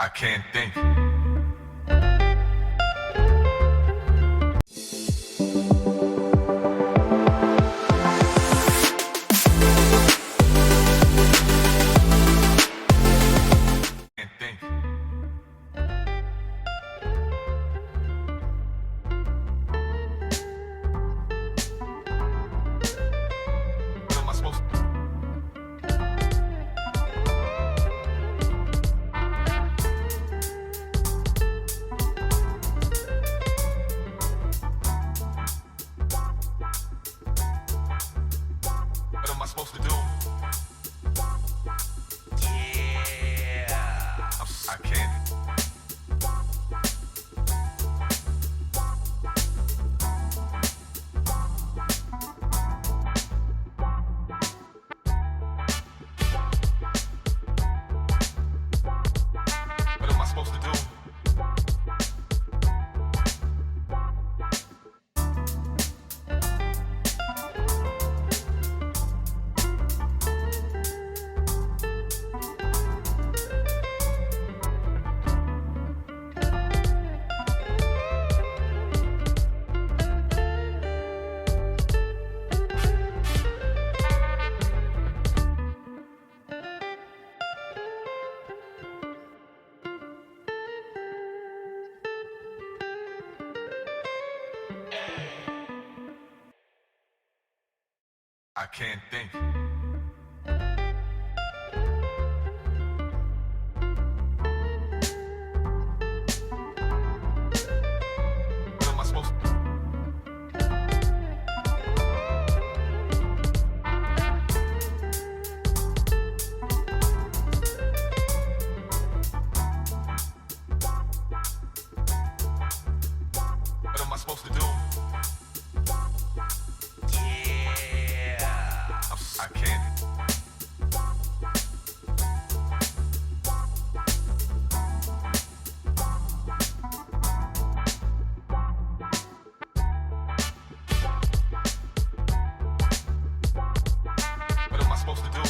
I can't think. Can't think. What am I supposed to? What am I supposed to do? Yeah. I can't. What am I supposed to do? I can't think. What am I supposed to? What am I supposed to do? I can't. What am I supposed to do?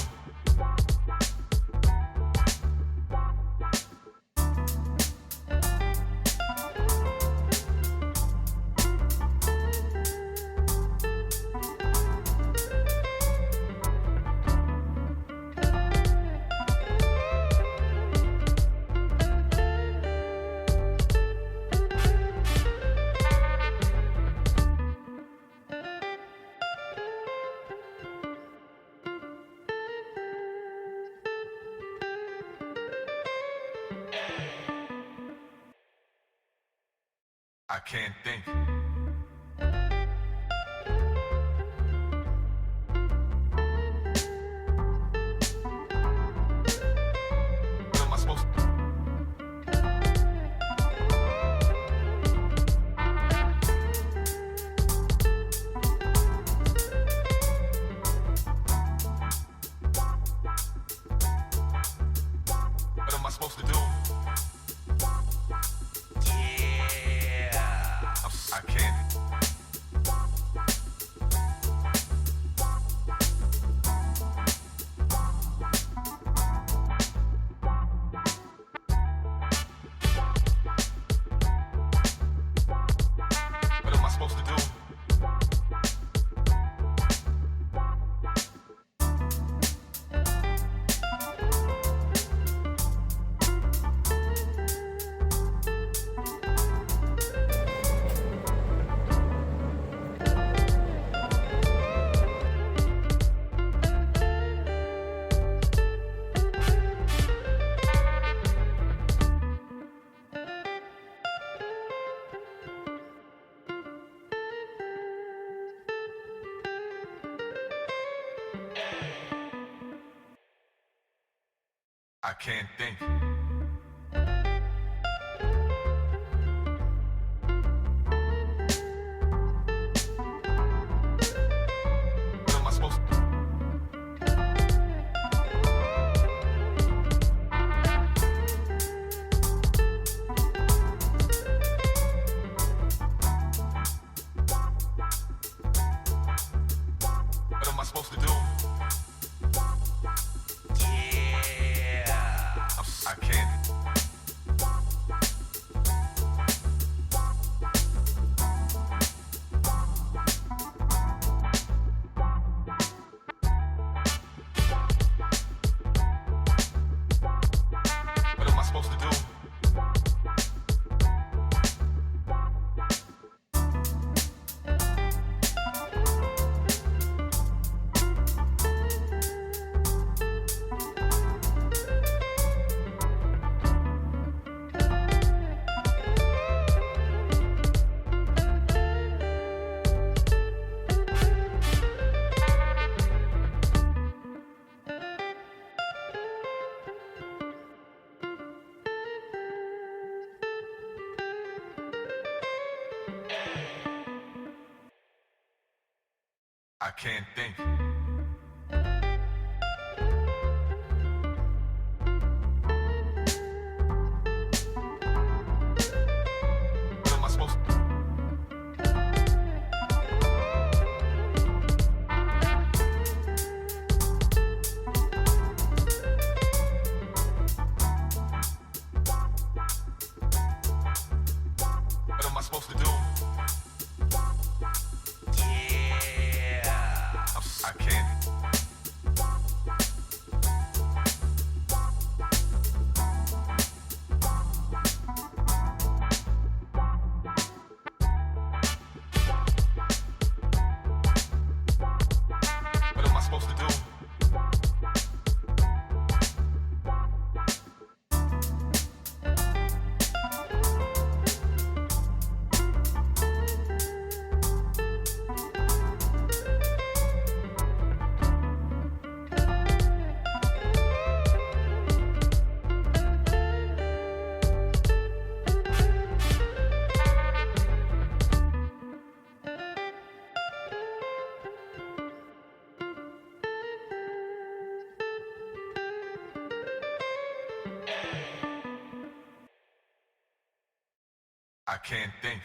I can't think. What am I supposed to? What am I supposed to do? I can't. What am I supposed to do? I can't think. What am I supposed to? What am I supposed to do? I can't. can't think. What am I supposed to do? What am I supposed to do? Yeah. I can't. What am I supposed to do? I can't think.